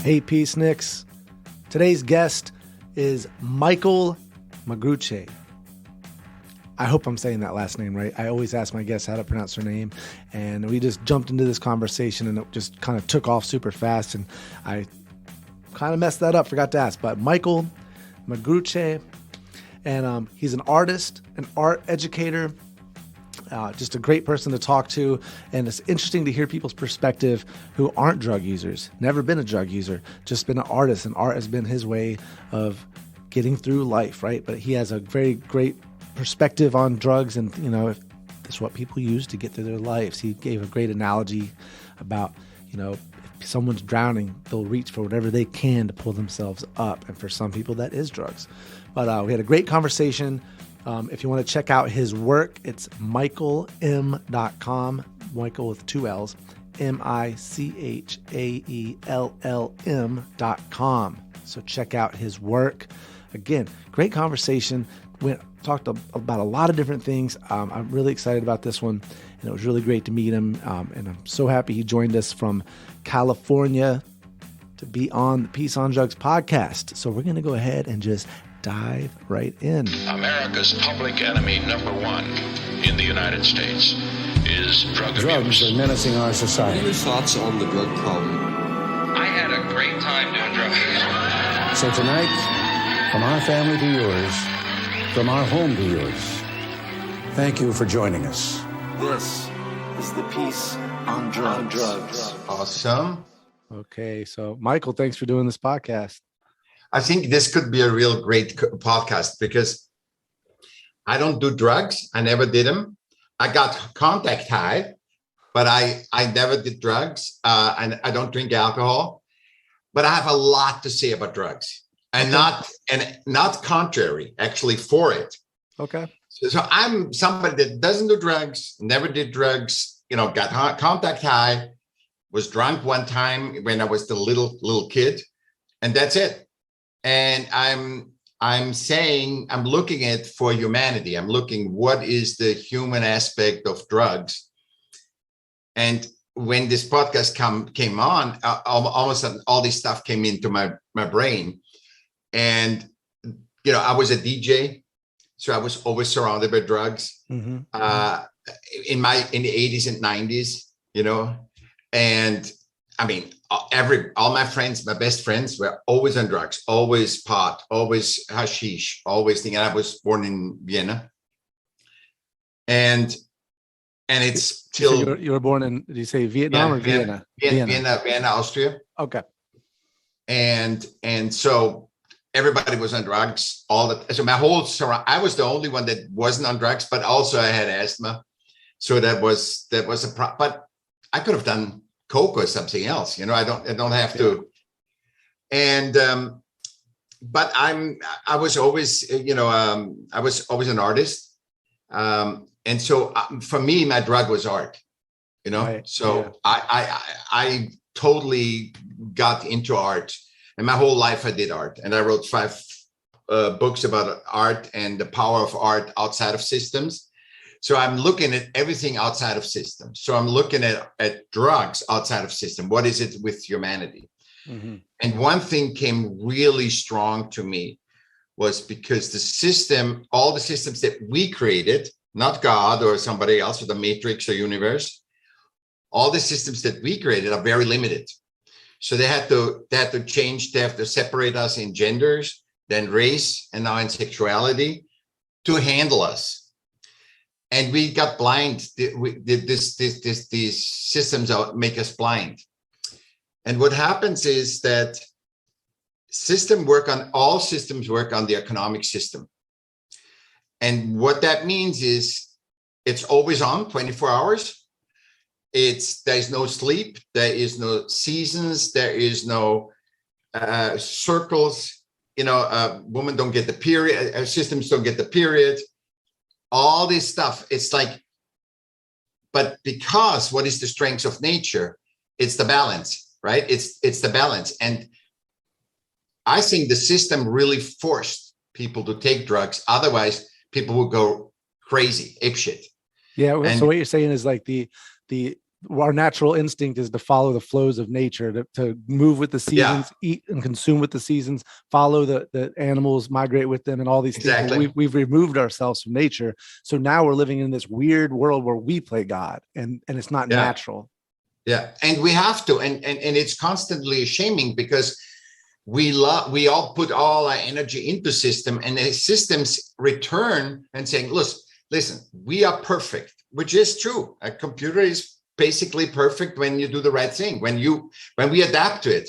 Hey, Peaceniks. Today's guest is Michaell Magrutsche. I hope I'm saying that last name right. I always ask my guests how to pronounce her name, and we just jumped into this conversation, and it just kind of took off super fast, and I kind of messed that up, forgot to ask. But Michaell Magrutsche, and he's an artist, an art educator, just a great person to talk to, and it's interesting to hear people's perspective who aren't drug users, never been a drug user, just been an artist, and art has been his way of getting through life, right? But he has a very great perspective on drugs, and if that's what people use to get through their lives. He gave a great analogy about, if someone's drowning, they'll reach for whatever they can to pull themselves up, and for some people that is drugs. But we had a great conversation. If you want to check out his work, it's michaellm.com, Michaell with two L's, michaellm.com. So check out his work. Again, great conversation. Talked about a lot of different things. I'm really excited about this one, and it was really great to meet him. And I'm so happy he joined us from California to be on the Peace on Drugs podcast. So we're going to go ahead and just dive right in. America's public enemy number one in the United States is drug abuse. Drugs are menacing our society. What are your thoughts on the drug problem? I had a great time doing drugs. So tonight, from our family to yours, from our home to yours, thank you for joining us. This is the Peace on Drugs. Awesome. Okay, so Michaell, thanks for doing this podcast. I think this could be a real great podcast because I don't do drugs. I never did them. I got contact high, but I never did drugs. And I don't drink alcohol, but I have a lot to say about drugs, and not contrary, actually for it. Okay. So I'm somebody that doesn't do drugs, never did drugs, got contact high, was drunk one time when I was the little kid, and that's it. And I'm saying, I'm looking at for humanity. I'm looking, what is the human aspect of drugs? And when this podcast came on, almost all this stuff came into my brain. And, I was a DJ, so I was always surrounded by drugs. Mm-hmm. In the 80s and 90s, and I mean, all my friends, my best friends were always on drugs, always pot, always hashish, always thinking. I was born in Vienna. And it's till... So you were born in, did you say Vietnam or Vienna? Vienna, Austria. Okay. And so everybody was on drugs so my whole I was the only one that wasn't on drugs, but also I had asthma. So that was a problem. But I could have done coke or something else, I don't have to. And but I was always I was always an artist, and so for me my drug was art, right. So yeah. I totally got into art, and my whole life I did art, and I wrote 5 books about art and the power of art outside of systems. So I'm looking at everything outside of systems. So I'm looking at drugs outside of system. What is it with humanity? Mm-hmm. And one thing came really strong to me was because the system, all the systems that we created, not God or somebody else or the matrix or universe, all the systems that we created are very limited. So they had to change, they have to separate us in genders, then race, and now in sexuality to handle us. And we got blind. These systems make us blind. And what happens is that all systems work on the economic system. And what that means is it's always on 24 hours. There's no sleep. There is no seasons. There is no circles. Women don't get the period. Systems don't get the period. All this stuff, it's like, but because what is the strength of nature? It's the balance, right? It's the balance. And I think the system really forced people to take drugs. Otherwise, people would go crazy, apeshit. Yeah. So what you're saying is like the our natural instinct is to follow the flows of nature, to move with the seasons, eat and consume with the seasons, follow the animals, migrate with them, and all these things. We've removed ourselves from nature. So now we're living in this weird world where we play God, and it's not natural. Yeah. And we have to, and it's constantly shaming, because we all put all our energy into system, and the systems return and saying, listen, we are perfect, which is true. A computer is basically perfect when you do the right thing, when we adapt to it.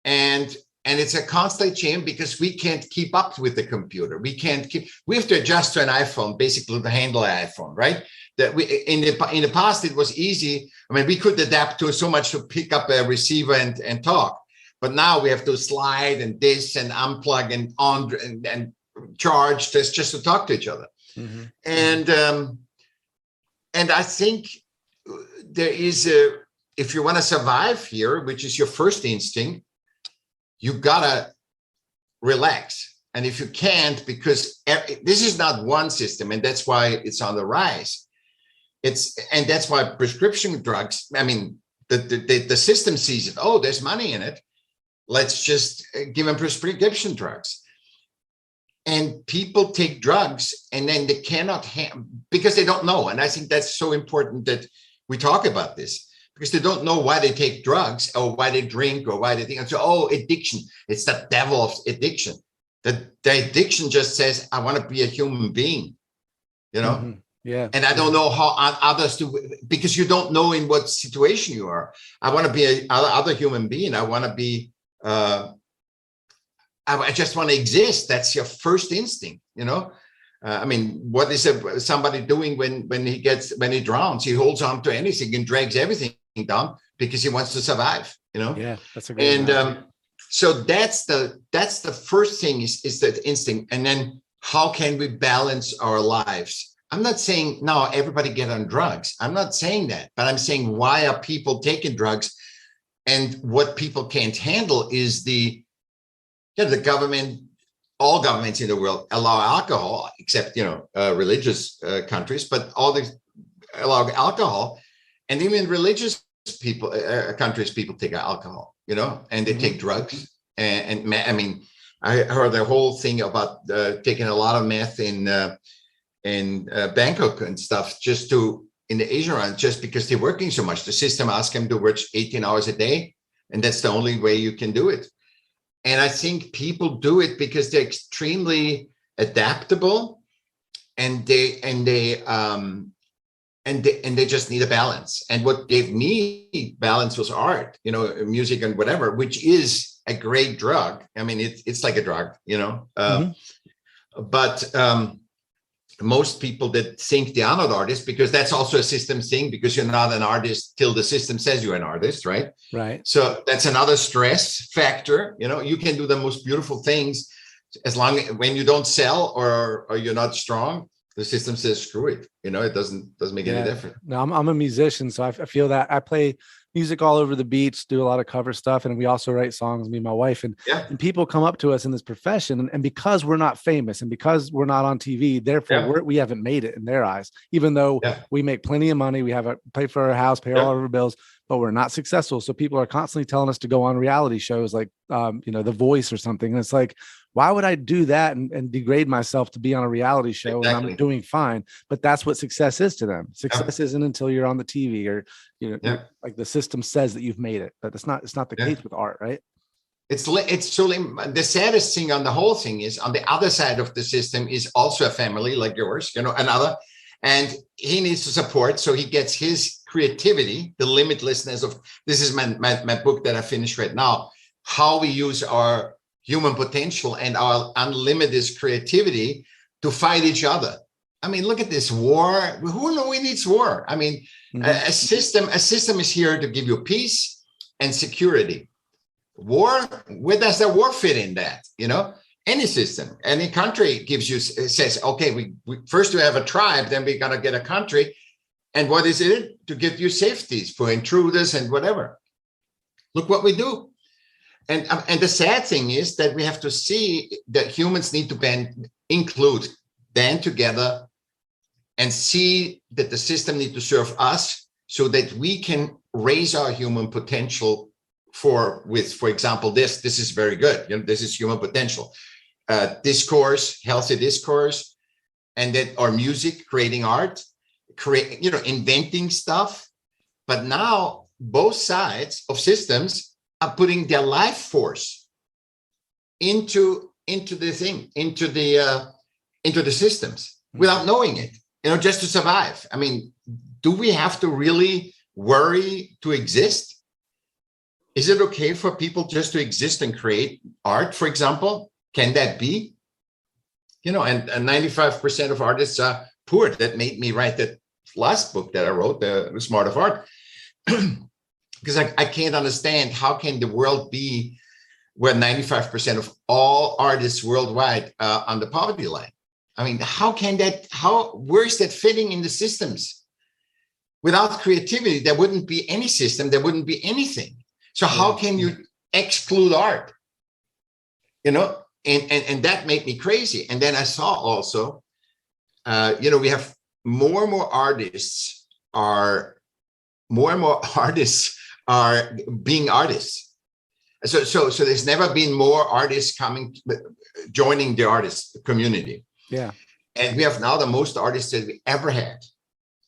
And it's a constant change, because we can't keep up with the computer. We have to adjust to an iPhone, basically to handle an iPhone, right? That in the past, it was easy. I mean, we could adapt to so much to pick up a receiver and talk. But now we have to slide and this and unplug and on and charge just to talk to each other. Mm-hmm. And I think there is if you want to survive here, which is your first instinct, you gotta relax. And if you can't, because this is not one system, and that's why it's on the rise. And that's why prescription drugs, I mean, the system sees it. Oh, there's money in it. Let's just give them prescription drugs. And people take drugs, and then they cannot because they don't know. And I think that's so important that we talk about this, because they don't know why they take drugs or why they drink or why they think. And so, addiction, it's the devil of addiction. The addiction just says, I want to be a human being, you know? Mm-hmm. Yeah. And I don't know how others do, because you don't know in what situation you are. I want to be another human being. I want to be, I just want to exist. That's your first instinct, you know? I mean, what is somebody doing when he drowns? He holds on to anything and drags everything down because he wants to survive, you know? Yeah, that's a great analogy. So that's the first thing is that instinct. And then how can we balance our lives? I'm not saying now everybody get on drugs. I'm not saying that, but I'm saying, why are people taking drugs? And what people can't handle is the government, all governments in the world allow alcohol, except, religious countries, but all they allow alcohol. And even religious people, countries, people take alcohol, and they take drugs. And I mean, I heard the whole thing about taking a lot of meth in Bangkok and stuff, in the Asian round, just because they're working so much. The system asks them to work 18 hours a day, and that's the only way you can do it. And I think people do it because they're extremely adaptable, and they just need a balance. And what gave me balance was art, music and whatever, which is a great drug. I mean, it's like a drug, but most people that think they are not artists, because that's also a system thing, because you're not an artist till the system says you're an artist, right? Right. So that's another stress factor. You can do the most beautiful things when you don't sell or you're not strong, the system says screw it. It doesn't make any difference. No, I'm a musician, so I feel that. I play music all over the beach, do a lot of cover stuff, and we also write songs, me and my wife, and people come up to us in this profession, and because we're not famous and because we're not on TV, therefore we haven't made it in their eyes, even though we make plenty of money, we have pay for our house, pay all of our bills, but we're not successful. So people are constantly telling us to go on reality shows like The Voice or something, and it's like, why would I do that and degrade myself to be on a reality show and I'm doing fine? But that's what success is to them. Success isn't until you're on the TV or, like the system says that you've made it, but it's not the case with art, right? It's so the saddest thing on the whole thing is on the other side of the system is also a family like yours, another, and he needs to support. So he gets his creativity, the limitlessness of, this is my book that I finished right now, how we use our human potential and our unlimited creativity to fight each other. I mean, look at this war. Who needs war? I mean, a system is here to give you peace and security. War, where does the war fit in that? Any system, any country says, okay, we first we have a tribe, then we got to get a country. And what is it? To give you safeties for intruders and whatever. Look what we do. And the sad thing is that we have to see that humans need to band together and see that the system need to serve us so that we can raise our human potential for example, this is very good. This is human potential. Discourse, healthy discourse, and then or music, creating art, inventing stuff. But now both sides of systems are putting their life force into the thing, into the systems without knowing it, just to survive. I mean, do we have to really worry to exist? Is it okay for people just to exist and create art, for example? Can that be? And 95% of artists are poor. That made me write that last book that I wrote, The Smart of Art, because I can't understand how can the world be where 95% of all artists worldwide are on the poverty line. I mean, where is that fitting in the systems? Without creativity, there wouldn't be any system, there wouldn't be anything. So how can you exclude art? And that made me crazy. And then I saw also, we have more and more artists are being artists. So there's never been more artists joining the artist community. Yeah. And we have now the most artists that we ever had.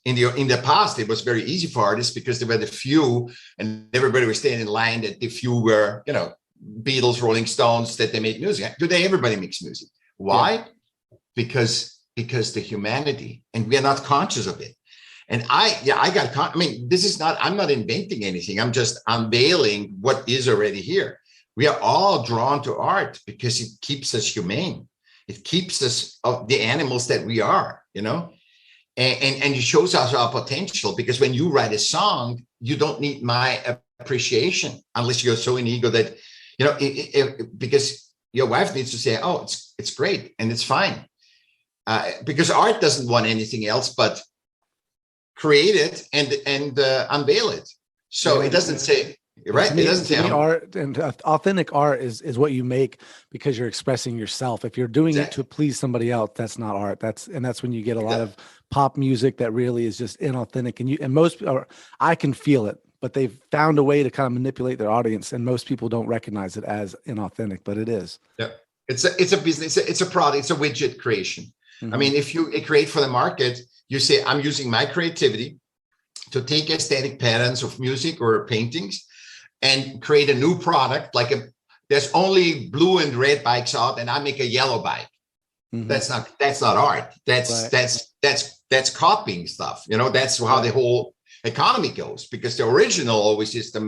In the past, it was very easy for artists because there were the few, and everybody was staying in line that the few were, Beatles, Rolling Stones, that they made music. Today, everybody makes music. Why? Yeah. Because the humanity, and we are not conscious of it. And I'm not inventing anything. I'm just unveiling what is already here. We are all drawn to art because it keeps us humane. It keeps us of the animals that we are, and it shows us our potential, because when you write a song, you don't need my appreciation unless you're so in ego that, because your wife needs to say, oh, it's great and it's fine. Because art doesn't want anything else but create it and unveil it. So it doesn't say, right? It doesn't say art, and authentic art is what you make because you're expressing yourself. If you're doing it to please somebody else, that's not art. That's when you get a lot of pop music that really is just inauthentic. And I can feel it, but they've found a way to kind of manipulate their audience, and most people don't recognize it as inauthentic, but it is. Yeah, it's a business. It's a product. It's a widget creation. Mm-hmm. I mean, if you create for the market, you say, I'm using my creativity to take aesthetic patterns of music or paintings and create a new product. There's only blue and red bikes out, and I make a yellow bike. Mm-hmm. That's not art. That's copying stuff. That's how the whole economy goes, because the original always is the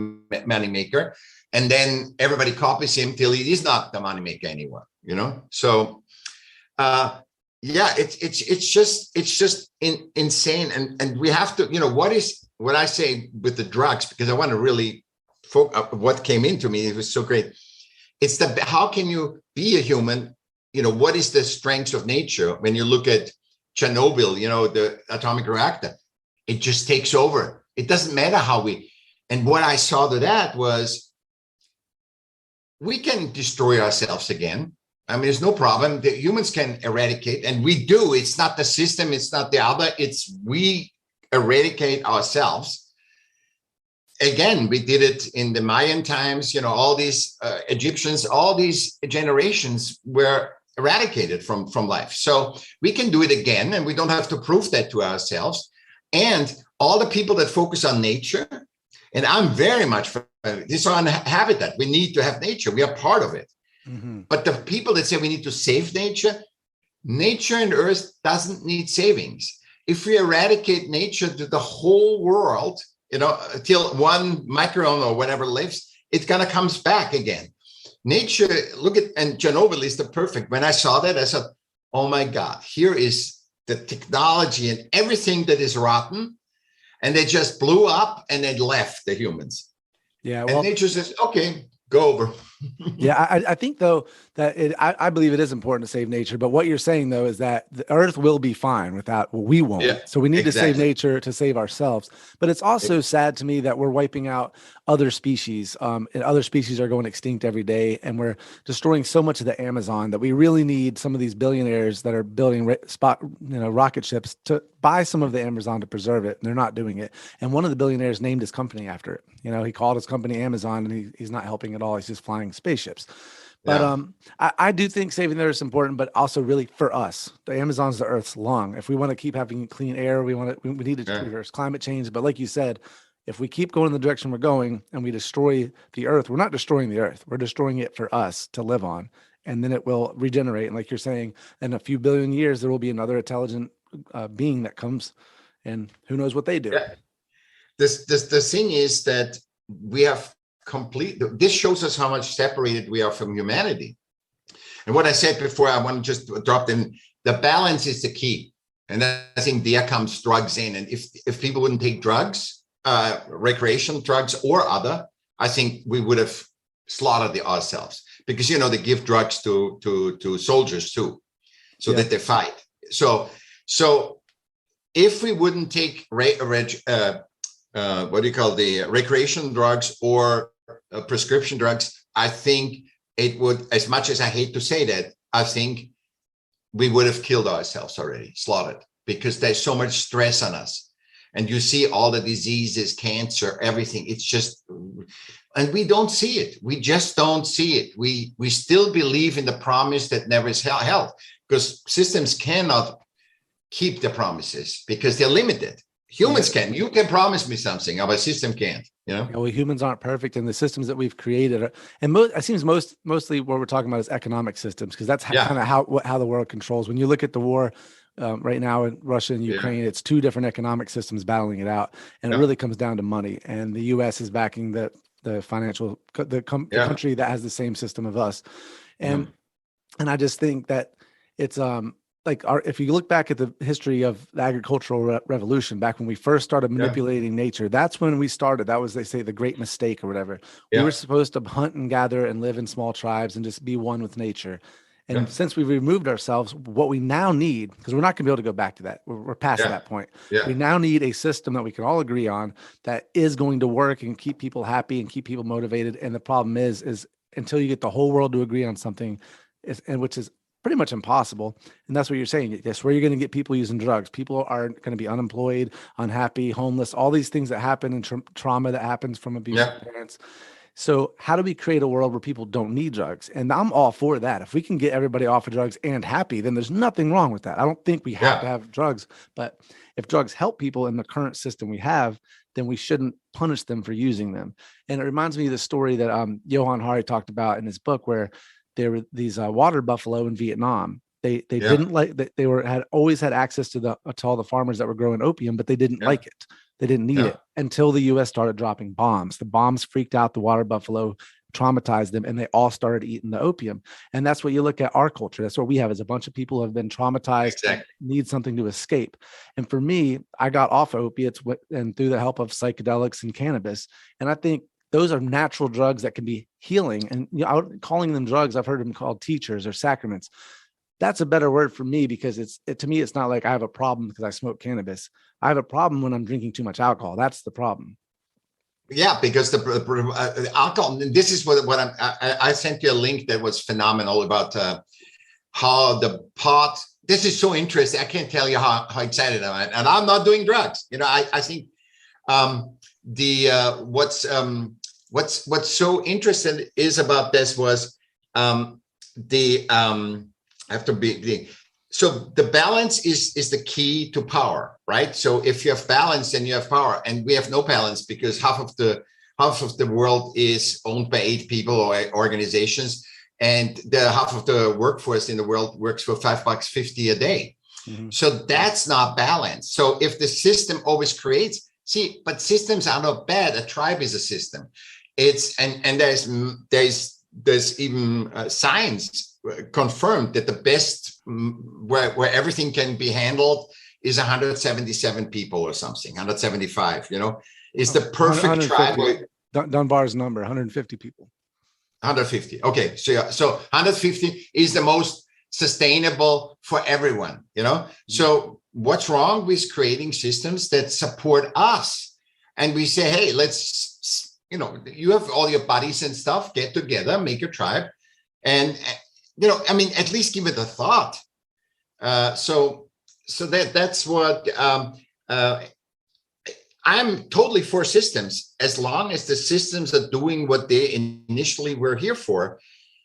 money maker, and then everybody copies him till he is not the money maker anymore. So it's just insane, and we have to, what I say with the drugs, because I want to really what came into me, it was so great. It's how can you be a human? What is the strengths of nature? When you look at Chernobyl, the atomic reactor, it just takes over. It doesn't matter and what I saw to that was, we can destroy ourselves again. I mean, there's no problem. The humans can eradicate, and we do. It's not the system. It's not the other. It's we eradicate ourselves. Again, we did it in the Mayan times. All these Egyptians, all these generations were eradicated from life. So we can do it again, and we don't have to prove that to ourselves. And all the people that focus on nature, and I'm very much for this on habitat. We need to have nature. We are part of it. Mm-hmm. But the people that say we need to save nature and earth doesn't need savings. If we eradicate nature to the whole world, till one micron or whatever lives, it kind of comes back again. Nature, and Chernobyl is the perfect. When I saw that, I said, oh my God, here is the technology and everything that is rotten. And they just blew up and they left the humans. Yeah. Well, and nature says, okay, go over. Yeah, I think though that I believe it is important to save nature. But what you're saying though is that the Earth will be fine without, well, we won't. Yeah, So we need to save exactly. nature to save ourselves. But it's also sad to me that we're wiping out other species, and other species are going extinct every day, and we're destroying so much of the Amazon that we really need some of these billionaires that are building rocket ships to buy some of the Amazon to preserve it. And they're not doing it. And one of the billionaires named his company after it. He called his company Amazon, and he's not helping at all. He's just flying spaceships. But I do think saving the Earth is important, but also really for us. The Amazon's the Earth's lung. If we want to keep having clean air, we need to reverse climate change. But like you said, if we keep going in the direction we're going and we destroy the Earth, we're not destroying the Earth. We're destroying it for us to live on. And then it will regenerate. And like you're saying, in a few billion years, there will be another intelligent being that comes, and who knows what they do. Yeah. The thing is that we have this shows us how much separated we are from humanity. And what I said before, I want to just drop in, the balance is the key. And I think there comes drugs in. And if people wouldn't take drugs, recreational drugs or other, I think we would have slaughtered ourselves, because, they give drugs to soldiers too, so that they fight. So if we wouldn't take the recreational drugs or prescription drugs, I think it would, as much as I hate to say that, I think we would have killed ourselves already, slaughtered, because there's so much stress on us. And you see all the diseases, cancer, everything. It's just, and we don't see it. We just don't see it. We still believe in the promise that never is held, because systems cannot keep the promises because they're limited. Humans can. You can promise me something, but a system can't. Well, humans aren't perfect, and the systems that we've created it seems mostly what we're talking about is economic systems, because that's kind of how the world controls. When you look at the war right now in Russia and Ukraine, it's two different economic systems battling it out, and it really comes down to money. And the U.S. is backing the country that has the same system of us, and I just think that it's if you look back at the history of the agricultural revolution, back when we first started manipulating nature, that's when we started. That was, they say, the great mistake or whatever. We were supposed to hunt and gather and live in small tribes and just be one with nature. And since we've removed ourselves, what we now need, because we're not going to be able to go back to that. We're past that point. We now need a system that we can all agree on that is going to work and keep people happy and keep people motivated. And the problem is until you get the whole world to agree on something, which is pretty much impossible. And that's what you're saying. That's where you're going to get people using drugs. People are going to be unemployed, unhappy, homeless, all these things that happen, and trauma that happens from abusive parents. So how do we create a world where people don't need drugs? And I'm all for that. If we can get everybody off of drugs and happy, then there's nothing wrong with that. I don't think we have to have drugs, but if drugs help people in the current system we have, then we shouldn't punish them for using them. And it reminds me of the story that Johan Hari talked about in his book, where there were these water buffalo in Vietnam. They didn't like that. They had always had access to all the farmers that were growing opium, but they didn't like it. They didn't need it until the U.S. started dropping bombs. The bombs freaked out the water buffalo, traumatized them, and they all started eating the opium. And that's what you look at our culture. That's what we have, is a bunch of people who have been traumatized, need something to escape. And for me, I got off opiates and through the help of psychedelics and cannabis. And I think those are natural drugs that can be healing. And calling them drugs, I've heard them called teachers or sacraments. That's a better word for me, because to me, it's not like I have a problem because I smoke cannabis. I have a problem when I'm drinking too much alcohol. That's the problem. Yeah, because the alcohol. This is what I sent you a link that was phenomenal about how the pot. This is so interesting. I can't tell you how excited I am, and I'm not doing drugs. I think what's so interesting is about this was so the balance is the key to power, right? So if you have balance, then you have power, and we have no balance because half of the world is owned by 8 people or organizations, and the half of the workforce in the world works for $5.50 a day. Mm-hmm. So that's not balance. So if the system always creates, but systems are not bad. A tribe is a system. And there's even science confirmed that the best where everything can be handled is 177 people or something, 175, is the perfect tribe. Dunbar's number, 150 people. 150. Okay, so 150 is the most sustainable for everyone, So what's wrong with creating systems that support us? And we say, hey, let's, you have all your buddies and stuff, get together, make a tribe, and at least give it a thought. So that's what I'm totally for systems, as long as the systems are doing what they initially were here for,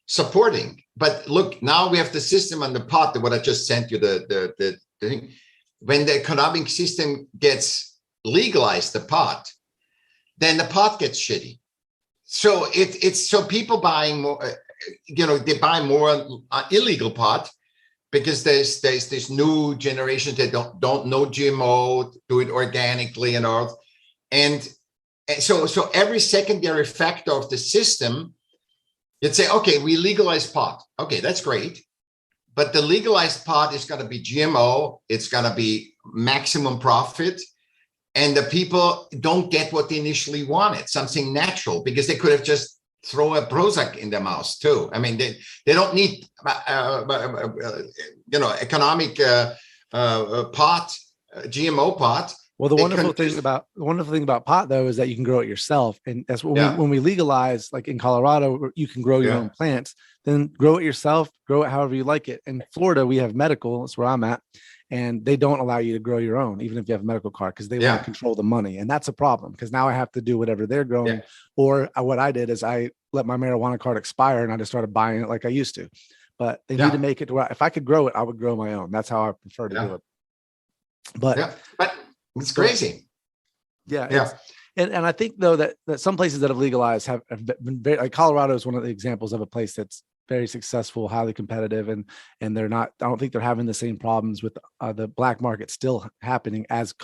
supporting. But look, now we have the system on the pot, what I just sent you, the thing. When the economic system gets legalized, the pot, then the pot gets shitty. So it's so people buying more, they buy more illegal pot, because there's this new generation that don't know GMO, do it organically and all. And so every secondary factor of the system, you'd say, okay, we legalize pot. Okay, that's great. But the legalized pot is going to be GMO. It's going to be maximum profit. And the people don't get what they initially wanted, something natural, because they could have just throw a Prozac in their mouth too. I mean, they don't need, economic pot, GMO pot. Well, the wonderful thing about pot, though, is that you can grow it yourself, and that's what when we legalize, like in Colorado, you can grow your own plants. Then grow it yourself, grow it however you like it. In Florida, we have medical. That's where I'm at, and they don't allow you to grow your own, even if you have a medical card, because they want to control the money, and that's a problem. Because now I have to do whatever they're growing, or what I did is I let my marijuana card expire, and I just started buying it like I used to. But they need to make it to where if I could grow it, I would grow my own. That's how I prefer to do it. But it's crazy. And I think though that some places that have legalized have been very, like Colorado is one of the examples of a place that's very successful, highly competitive, and they're not. I don't think they're having the same problems with the black market still happening as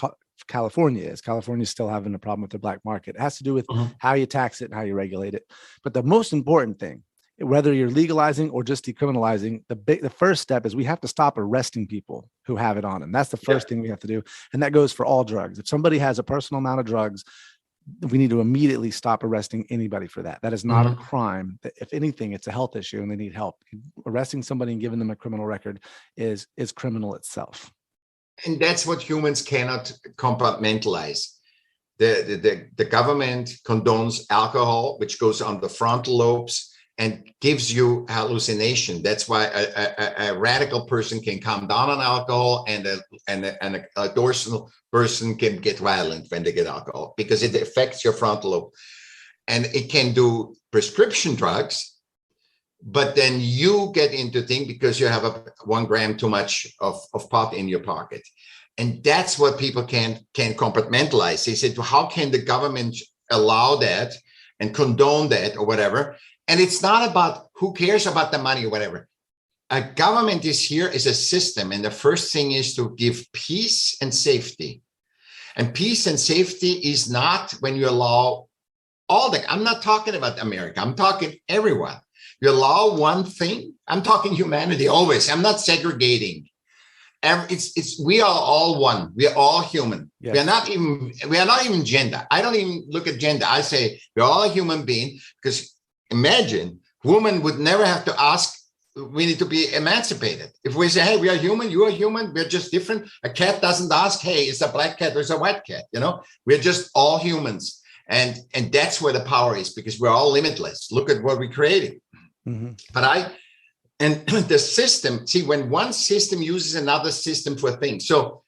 California is. California is still having a problem with the black market. It has to do with how you tax it and how you regulate it. But the most important thing, whether you're legalizing or just decriminalizing, the first step is we have to stop arresting people who have it on them. That's the first thing we have to do. And that goes for all drugs. If somebody has a personal amount of drugs, we need to immediately stop arresting anybody for that. That is not a crime. If anything, it's a health issue and they need help. Arresting somebody and giving them a criminal record is criminal itself. And that's what humans cannot compartmentalize. The government condones alcohol, which goes on the frontal lobes and gives you hallucination. That's why a radical person can calm down on alcohol, and a dorsal person can get violent when they get alcohol, because it affects your frontal lobe. And it can do prescription drugs, but then you get into things because you have 1 gram too much of pot in your pocket. And that's what people can't compartmentalize. They said, how can the government allow that and condone that or whatever? And it's not about who cares about the money or whatever. A government is here as a system. And the first thing is to give peace and safety. And peace and safety is not when you allow I'm not talking about America. I'm talking everyone. You allow one thing. I'm talking humanity always. I'm not segregating. We are all one. We are all human. Yes. We are not even gender. I don't even look at gender. I say we're all a human being, because imagine, women would never have to ask, we need to be emancipated. If we say, hey, we are human, you are human, we're just different. A cat doesn't ask, hey, is a black cat or is a white cat? We're just all humans. And that's where the power is, because we're all limitless. Look at what we created. But the system, see, when one system uses another system for things. So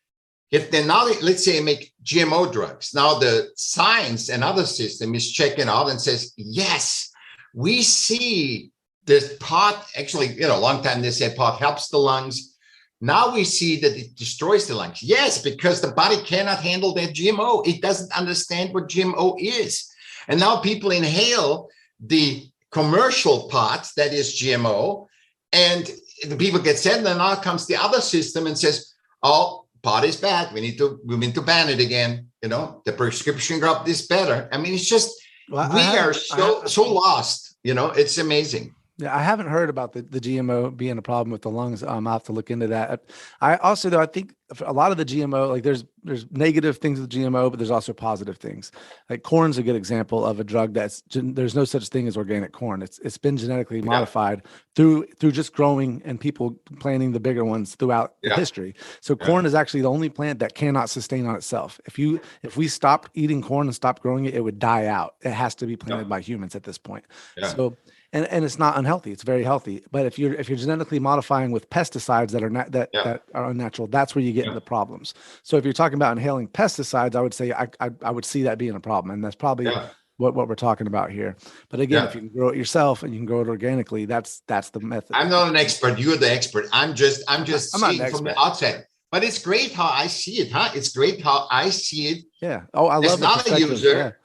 if they now, let's say, make GMO drugs, now the science and other system is checking out and says, yes, we see this pot, actually, a long time they said pot helps the lungs. Now we see that it destroys the lungs. Yes, because the body cannot handle that GMO. It doesn't understand what GMO is. And now people inhale the commercial pot that is GMO, and the people get sad. And then now comes the other system and says, oh, pot is bad. We need to ban it again. The prescription drug is better. I mean, it's just, we are so lost. It's amazing. Yeah, I haven't heard about the GMO being a problem with the lungs. I'll have to look into that. I also, though, I think a lot of the GMO, like there's negative things with GMO, but there's also positive things. Like corn's a good example of a drug there's no such thing as organic corn. It's been genetically modified through just growing and people planting the bigger ones throughout history. So corn is actually the only plant that cannot sustain on itself. If we stopped eating corn and stopped growing it, it would die out. It has to be planted by humans at this point. So and it's not unhealthy. It's very healthy. But if you're genetically modifying with pesticides that are unnatural, that's where you get into problems. So if you're talking about inhaling pesticides, I would say I would see that being a problem, and that's probably what we're talking about here. But again, if you can grow it yourself and you can grow it organically, that's the method. I'm not an expert. You're the expert. I'm just seeing from the outside. But it's great how I see it, huh? It's great how I see it. Yeah. Oh, I love it. Not a user.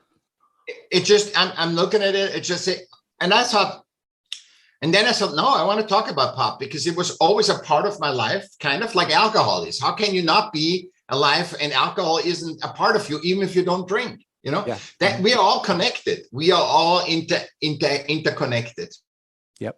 Yeah. It just I'm looking at it. It just and I thought, and then I thought, no, I want to talk about pop because it was always a part of my life, kind of like alcohol is. How can you not be alive and alcohol isn't a part of you, even if you don't drink? You know, that we are all connected. We are all interconnected. Yep.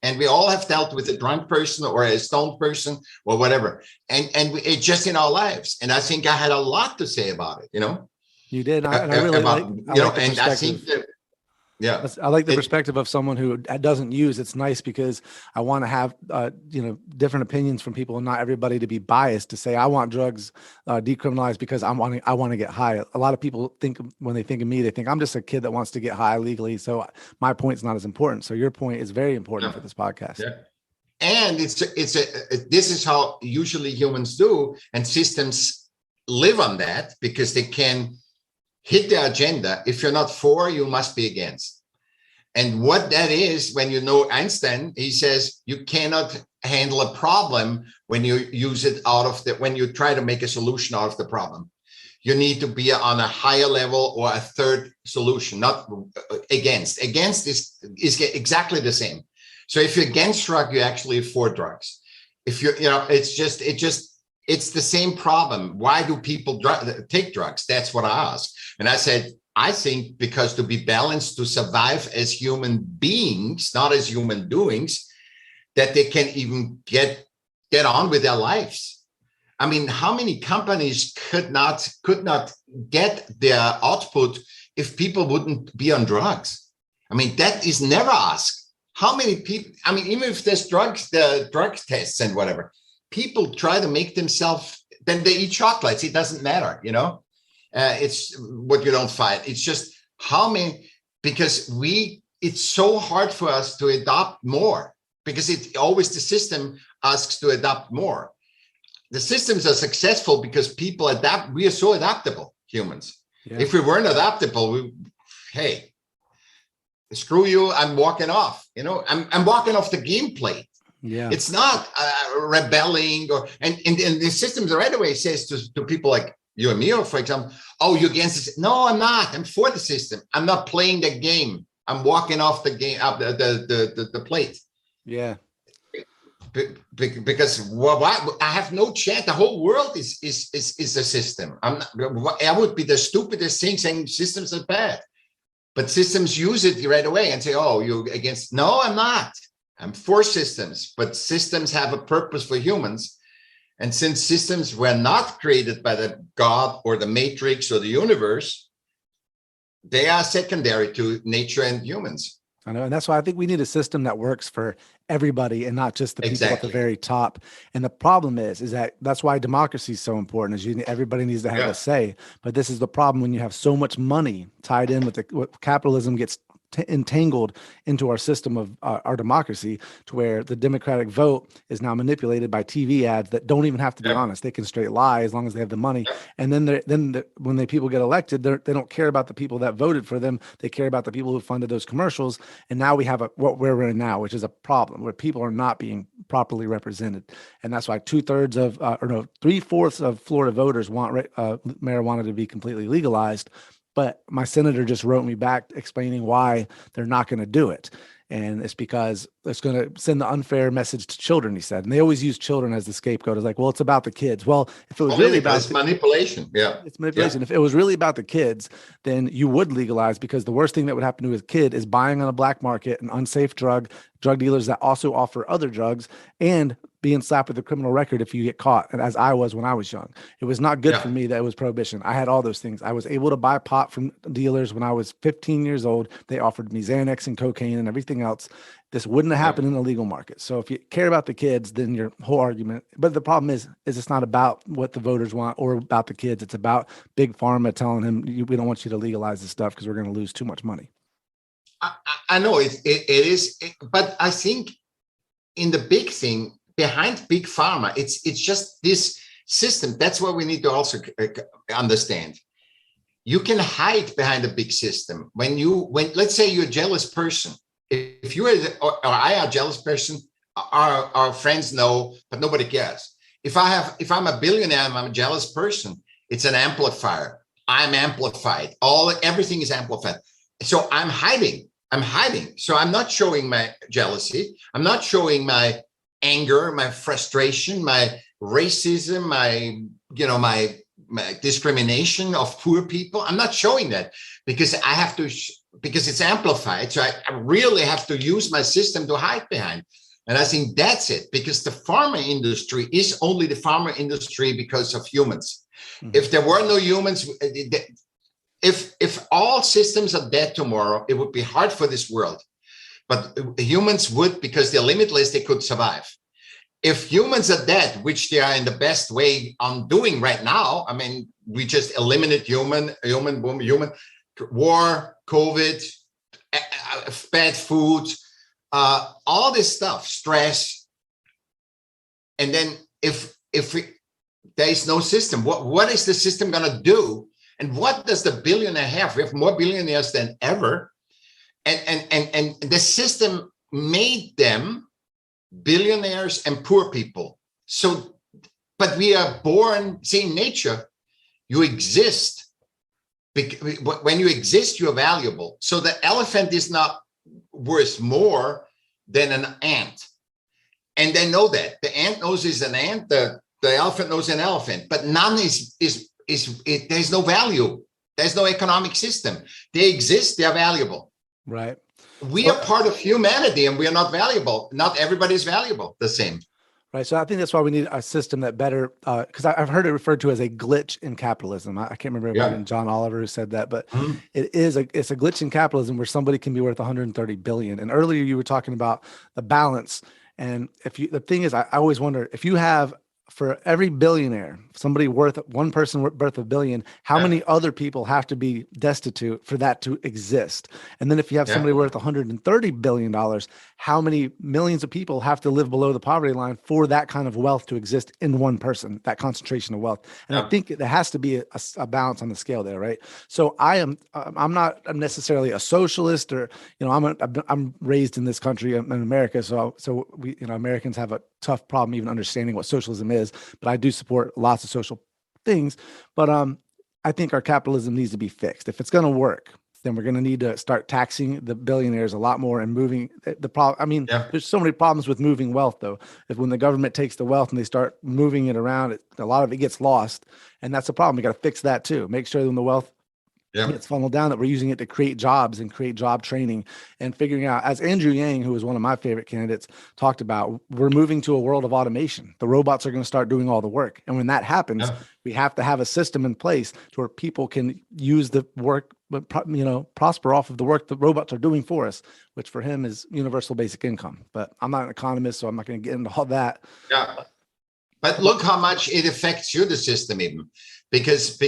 And we all have dealt with a drunk person or a stoned person or whatever. And it's just in our lives. And I think I had a lot to say about it, you know. You did. I really like, and I think that, I like the perspective of someone who doesn't use. It's nice because I want to have, different opinions from people and not everybody to be biased to say, I want drugs decriminalized because I want to get high. A lot of people think when they think of me, they think I'm just a kid that wants to get high legally. So my point's not as important. So your point is very important for this podcast. Yeah. And this is how usually humans do. And systems live on that because they can hit the agenda. If you're not for, you must be against. And what that is, when you know Einstein, he says you cannot handle a problem when you use it when you try to make a solution out of the problem. You need to be on a higher level or a third solution, not against. Against is exactly the same. So if you're against drug, you're actually for drugs. If it's the same problem. Why do people take drugs? That's what I ask. And I said, I think because to be balanced, to survive as human beings, not as human doings, that they can even get on with their lives. I mean, how many companies could not get their output if people wouldn't be on drugs? I mean, that is never asked. How many people, I mean, even if there's drugs, the drug tests and whatever, people try to make themselves, then they eat chocolates. It doesn't matter, you know. It's what you don't fight. It's just how many, because it's so hard for us to adopt more because it's always the system asks to adopt more. The systems are successful because people adapt. We are so adaptable, humans. Yeah. If we weren't adaptable, hey, screw you, I'm walking off. You know, I'm walking off the gameplay. Yeah, it's not rebelling and the systems right away says to people like you and me, or for example, oh, you're against this. No, I'm not. I'm for the system. I'm not playing the game. I'm walking off the game, the plate. Yeah. Because I have no chance. The whole world is a system. I would be the stupidest thing saying systems are bad, but systems use it right away and say, oh, you're against. No, I'm not. I'm for systems, but systems have a purpose for humans. And since systems were not created by the God or the matrix or the universe, they are secondary to nature and humans. I know. And that's why I think we need a system that works for everybody and not just the people at the very top. And the problem is that's why democracy is so important, is everybody needs to have a say. But this is the problem when you have so much money tied in with what capitalism gets entangled into our system of our democracy, to where the democratic vote is now manipulated by TV ads that don't even have to be honest. They can straight lie as long as they have the money. And then when the people get elected, they don't care about the people that voted for them. They care about the people who funded those commercials. And now we have what we're in now, which is a problem where people are not being properly represented. And that's why 3/4 of Florida voters want marijuana to be completely legalized. But my senator just wrote me back explaining why they're not going to do it. And it's because it's going to send the unfair message to children, he said. And they always use children as the scapegoat. It's like, well, it's about the kids. Well, if it was really about it's manipulation. Yeah. It's manipulation. Yeah. If it was really about the kids, then you would legalize, because the worst thing that would happen to a kid is buying on a black market an unsafe drug dealers that also offer other drugs, and being slapped with a criminal record if you get caught, and as I was when I was young. It was not good for me that it was prohibition. I had all those things. I was able to buy pot from dealers when I was 15 years old. They offered me Xanax and cocaine and everything else. This wouldn't have happened in the legal market. So if you care about the kids, then your whole argument. But the problem is it's not about what the voters want or about the kids. It's about big pharma telling him, we don't want you to legalize this stuff because we're going to lose too much money. I know it is, but I think in the big thing behind big pharma, it's just this system. That's what we need to also understand. You can hide behind a big system. When let's say you're a jealous person. If you or I are a jealous person, our friends know, but nobody cares. If I'm a billionaire and I'm a jealous person, it's an amplifier. I'm amplified. Everything is amplified. So I'm hiding. So I'm not showing my jealousy. I'm not showing my anger, my frustration, my racism, my discrimination of poor people. I'm not showing that because I have to, because it's amplified. So I really have to use my system to hide behind. And I think that's it, because the pharma industry is only the pharma industry because of humans. Mm-hmm. If there were no humans, if all systems are dead tomorrow, it would be hard for this world. But humans would, because they're limitless, they could survive. If humans are dead, which they are in the best way on doing right now, I mean, we just eliminate human, war, COVID, bad food, all this stuff, stress. And then if there is no system, what is the system going to do? And what does the billionaire have? We have more billionaires than ever. And the system made them billionaires and poor people. So, but we are born, see, in nature, you exist. When you exist, you're valuable. So the elephant is not worth more than an ant. And they know that. The ant knows is an ant, the elephant knows an elephant, but none there's no value. There's no economic system. They exist, they're valuable. Right. We are part of humanity and we are not valuable. Not everybody is valuable the same. Right. So I think that's why we need a system that better, because I've heard it referred to as a glitch in capitalism. I can't remember if it was John Oliver who said that, but it's a glitch in capitalism where somebody can be worth 130 billion. And earlier you were talking about the balance. And the thing is, I always wonder, if you have, for every billionaire, somebody worth, one person worth $1 billion, how many other people have to be destitute for that to exist? And then if you have somebody worth $130 billion, how many millions of people have to live below the poverty line for that kind of wealth to exist in one person, that concentration of wealth? And I think there has to be a balance on the scale there, right? So I'm not necessarily a socialist, or, I'm raised in this country, in America. So we, Americans have a tough problem even understanding what socialism is, but I do support lots of social things. But I think our capitalism needs to be fixed. If it's going to work, then we're going to need to start taxing the billionaires a lot more and moving the problem. I mean, there's so many problems with moving wealth, though. If when the government takes the wealth and they start moving it around, a lot of it gets lost. And that's a problem. We got to fix that too. Make sure that when the wealth gets funneled down, that we're using it to create jobs and create job training and figuring out, as Andrew Yang, who was one of my favorite candidates, talked about, we're moving to a world of automation. The robots are going to start doing all the work. And when that happens, we have to have a system in place to where people can use the work, but prosper off of the work the robots are doing for us, which for him is universal basic income. But I'm not an economist, so I'm not going to get into all that. Yeah. But look how much it affects you, the system, even because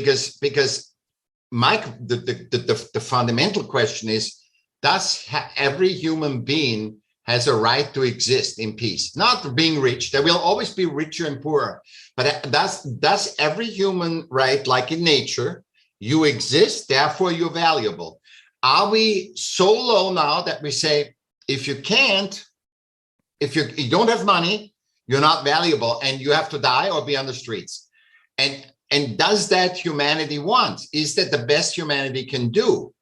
Mike, the fundamental question is, does every human being has a right to exist in peace? Not being rich. There will always be richer and poorer. But does every human right, like in nature, you exist, therefore you're valuable? Are we so low now that we say, if you don't have money, you're not valuable and you have to die or be on the streets? And does that humanity want? Is that the best humanity can do?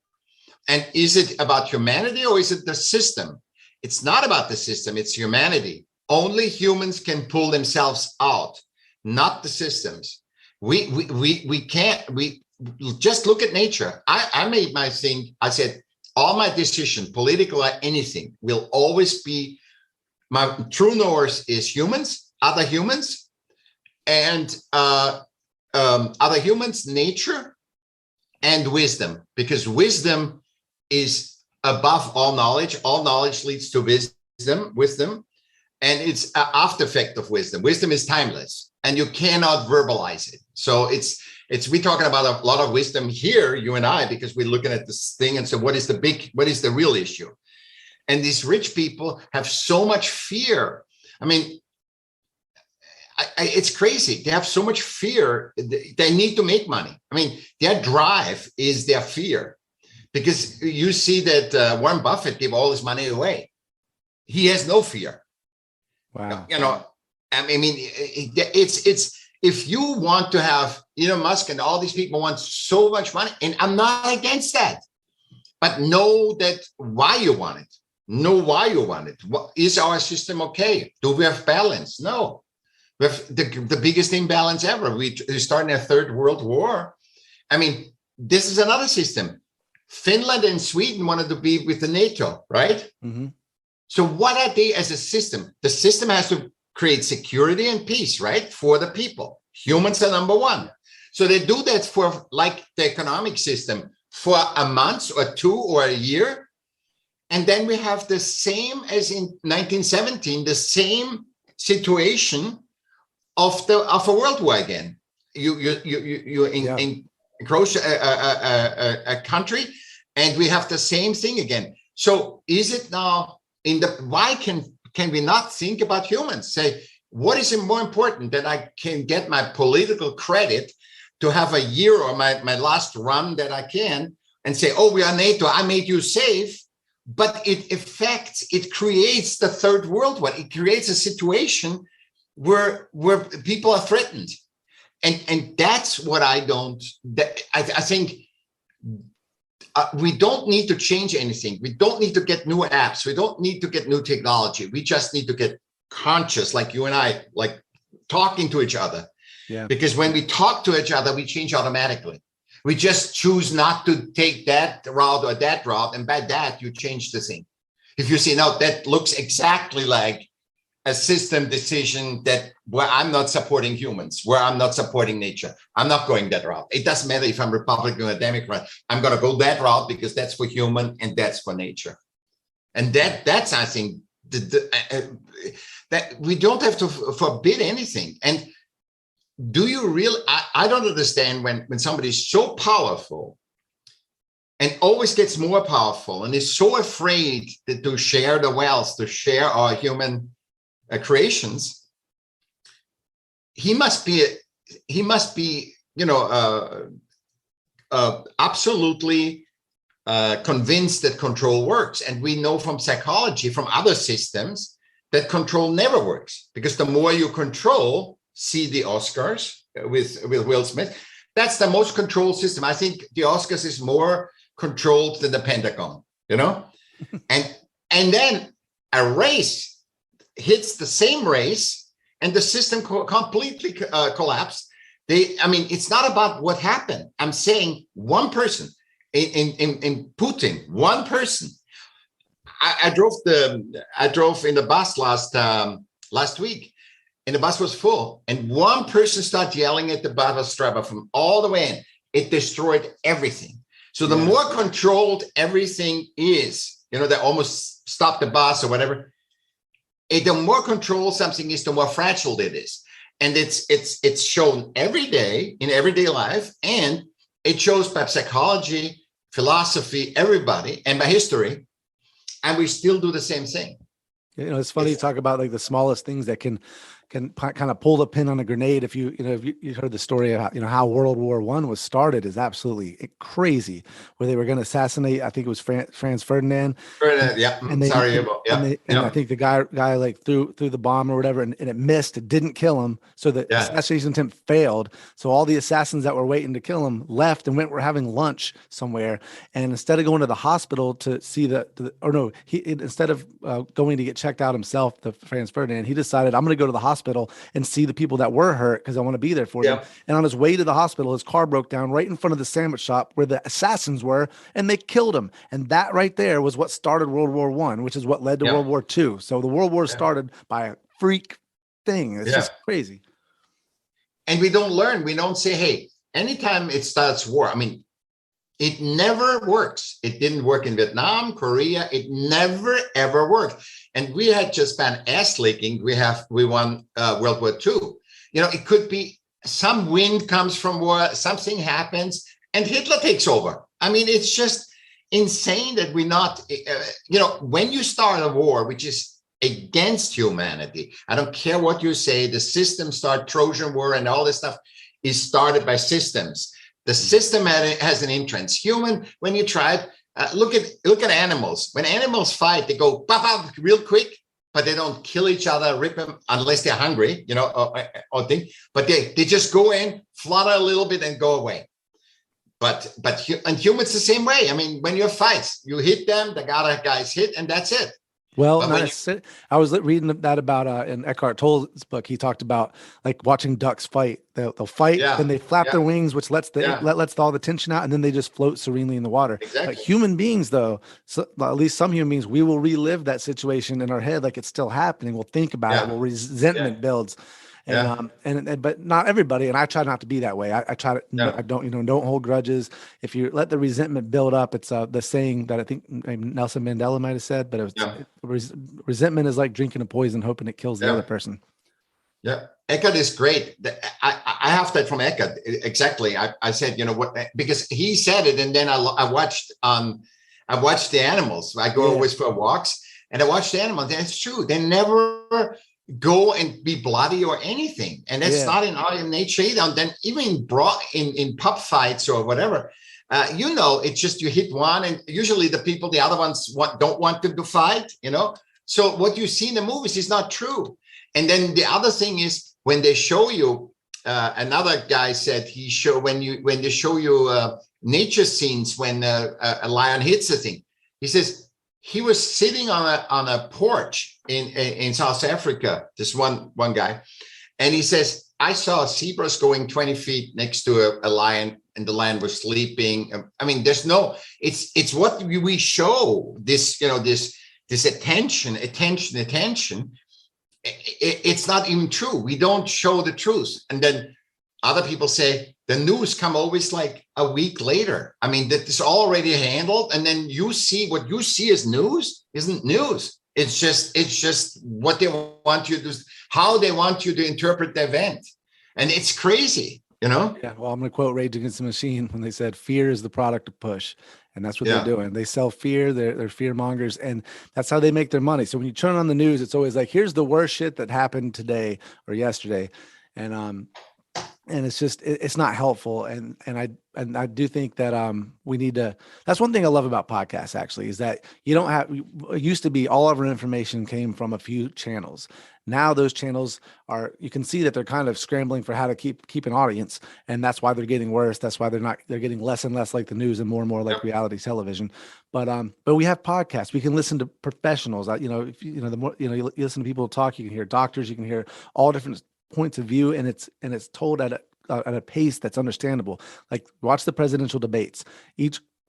And is it about humanity or is it the system? It's not about the system, it's humanity. Only humans can pull themselves out, not the systems. We just look at nature. I made my thing, I said, all my decision, political or anything, will always be, my true north is humans. other humans and other humans, nature, and wisdom, because wisdom is above all knowledge. All knowledge leads to wisdom, and it's an after effect of wisdom. Wisdom is timeless, and you cannot verbalize it. So we're talking about a lot of wisdom here, you and I, because we're looking at this thing and say, what is the real issue? And these rich people have so much fear. I mean, it's crazy. They have so much fear. They need to make money. I mean, their drive is their fear, because you see that Warren Buffett gave all his money away. He has no fear. Wow. You know, I mean, it's if you want to have Elon Musk and all these people want so much money, and I'm not against that, but know that why you want it. Know why you want it. Is our system okay? Do we have balance? No. We have the biggest imbalance ever. We're starting a third world war. I mean, this is another system. Finland and Sweden wanted to be with the NATO, right? Mm-hmm. So what are they as a system? The system has to create security and peace, right? For the people. Humans are number one. So they do that for, like the economic system, for a month or two or a year. And then we have the same as in 1917, the same situation of a world war again. You encroach a country, and we have the same thing again. So is it now why can we not think about humans? Say, what is more important that I can get my political credit to have a year or my last run that I can, and say, oh, we are NATO, I made you safe. But it creates the third world war. It creates a situation where people are threatened. And that's what I think we don't need to change anything. We don't need to get new apps. We don't need to get new technology. We just need to get conscious, like you and I, like talking to each other. Yeah. Because when we talk to each other, we change automatically. We just choose not to take that route or that route. And by that, you change the thing. If you say, no, that looks exactly like a system decision where I'm not supporting humans, where I'm not supporting nature, I'm not going that route. It doesn't matter if I'm Republican or Democrat. I'm going to go that route because that's for human and that's for nature. And that's, I think, that we don't have to forbid anything. And do you really, I don't understand when somebody is so powerful and always gets more powerful and is so afraid to share the wealth, to share our human creations. He must be, absolutely convinced that control works. And we know from psychology, from other systems, that control never works, because the more you control, see the Oscars with Will Smith, that's the most controlled system. I think the Oscars is more controlled than the Pentagon, and then a race hits the same race and the system completely collapsed. It's not about what happened. I'm saying one person in Putin, one person. I drove in the bus last week, and the bus was full, and one person started yelling at the bus driver from all the way in. It destroyed everything. So the more controlled everything is, they almost stop the bus or whatever. The more controlled something is, the more fragile it is. And it's shown every day in everyday life, and it shows by psychology, philosophy, everybody, and by history. And we still do the same thing. It's funny you talk about like the smallest things that can kind of pull the pin on a grenade. If you heard the story of how World War I was started, is absolutely crazy, where they were going to assassinate, I think it was Franz Ferdinand. Yeah. And I think the guy like threw the bomb or whatever, and it missed. It didn't kill him. So the assassination attempt failed. So all the assassins that were waiting to kill him left and were having lunch somewhere. And instead of going to the hospital to see instead of going to get checked out himself, the Franz Ferdinand, he decided, I'm going to go to the hospital and see the people that were hurt because I want to be there for them. And on his way to the hospital, his car broke down right in front of the sandwich shop where the assassins were, and they killed him. And that right there was what started World War I, which is what led to World War II. So the World War started by a freak thing. It's just crazy. And we don't learn. We don't say, hey, anytime it starts war, I mean, it never works. It didn't work in Vietnam, Korea. It never, ever worked. And we had just been ass licking. We won World War II. It could be some wind comes from war, something happens, and Hitler takes over. I mean, it's just insane that we're not, when you start a war, which is against humanity, I don't care what you say, the system start Trojan War and all this stuff is started by systems. The system has an entrance. Human, when you try it, look at animals. When animals fight, they go pop up real quick, but they don't kill each other, rip them unless they're hungry, or thing. But they just go in, flutter a little bit, and go away. But humans the same way. I mean, when you fight, you hit them, the other guys hit, and that's it. Well, I was reading that about in Eckhart Tolle's book. He talked about like watching ducks fight. They'll fight, then they flap their wings, which lets all the tension out, and then they just float serenely in the water. Exactly. But human beings, though, at least some human beings, we will relive that situation in our head like it's still happening. We'll think about it. Well, resentment builds. And but not everybody, and I try not to be that way. I try to, I don't hold grudges. If you let the resentment build up, it's the saying that I think Nelson Mandela might have said, but it was resentment is like drinking a poison, hoping it kills the other person. Yeah, Eckhart is great. I have that from Eckhart exactly. I said, what, because he said it, and then I watched the animals. I go always for walks, and I watch the animals. And it's true, they never go and be bloody or anything, and that's not in our nature either. And then even in pub fights or whatever, it's just you hit one, and usually the other ones don't want them to fight. So what you see in the movies is not true. And then the other thing is when they show you, another guy said when they show you nature scenes when a lion hits a thing, he says. He was sitting on a porch in South Africa, this one guy, and he says, I saw zebras going 20 feet next to a lion, and the lion was sleeping. I mean, it's what we show, this attention. It's not even true. We don't show the truth. And then other people say, the news come always like a week later. I mean, that is already handled. And then what you see as news isn't news. It's just what they want you to, how they want you to interpret the event. And it's crazy, Yeah. Well, I'm going to quote Rage Against the Machine when they said, fear is the product of push. And that's what they're doing. They sell fear. They're fear mongers, and that's how they make their money. So when you turn on the news, it's always like, here's the worst shit that happened today or yesterday. And it's just, it's not helpful. And I do think that we need to, that's one thing I love about podcasts actually, is that it used to be all of our information came from a few channels. Now those channels you can see that they're kind of scrambling for how to keep an audience. And that's why they're getting worse. That's why they're getting less and less like the news and more like reality television. But we have podcasts. We can listen to professionals. The more, you listen to people talk, you can hear doctors, you can hear all different points of view, and it's told at a pace that's understandable. Like watch the presidential debates.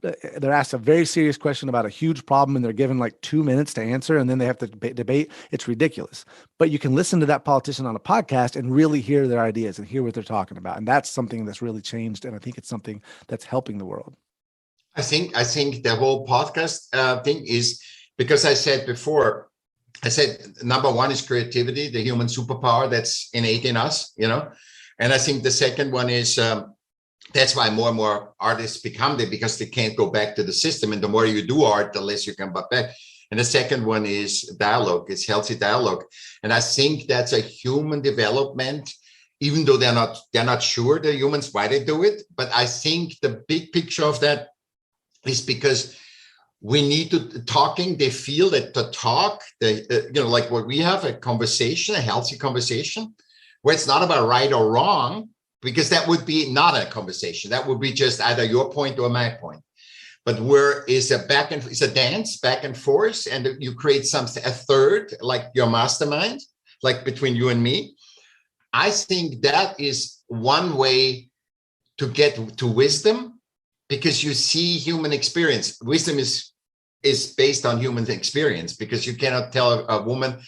They're asked a very serious question about a huge problem, and they're given like 2 minutes to answer, and then they have to debate. It's ridiculous. But you can listen to that politician on a podcast and really hear their ideas and hear what they're talking about. And that's something that's really changed. And I think it's something that's helping the world. I think the whole podcast thing is, because I said before, number one is creativity, the human superpower that's innate in us, And I think the second one is, that's why more and more artists become there, because they can't go back to the system. And the more you do art, the less you can come back. And the second one is dialogue. It's healthy dialogue. And I think that's a human development, even though they're not sure, the humans, why they do it. But I think the big picture of that is because we need to talking. They feel that the talk, like what we have, a conversation, a healthy conversation, where it's not about right or wrong, because that would be not a conversation. That would be just either your point or my point. But where is it's a dance back and forth, and you create a third, like your mastermind, like between you and me. I think that is one way to get to wisdom, because you see human experience. Wisdom is based on human experience, because you cannot tell a woman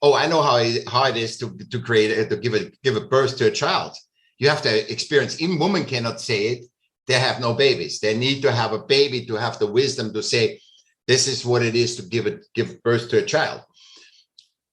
oh, I know how it is to create, to give a birth to a child. You have to experience, even women cannot say it. They have no babies. They need to have a baby to have the wisdom to say, this is what it is to give birth to a child.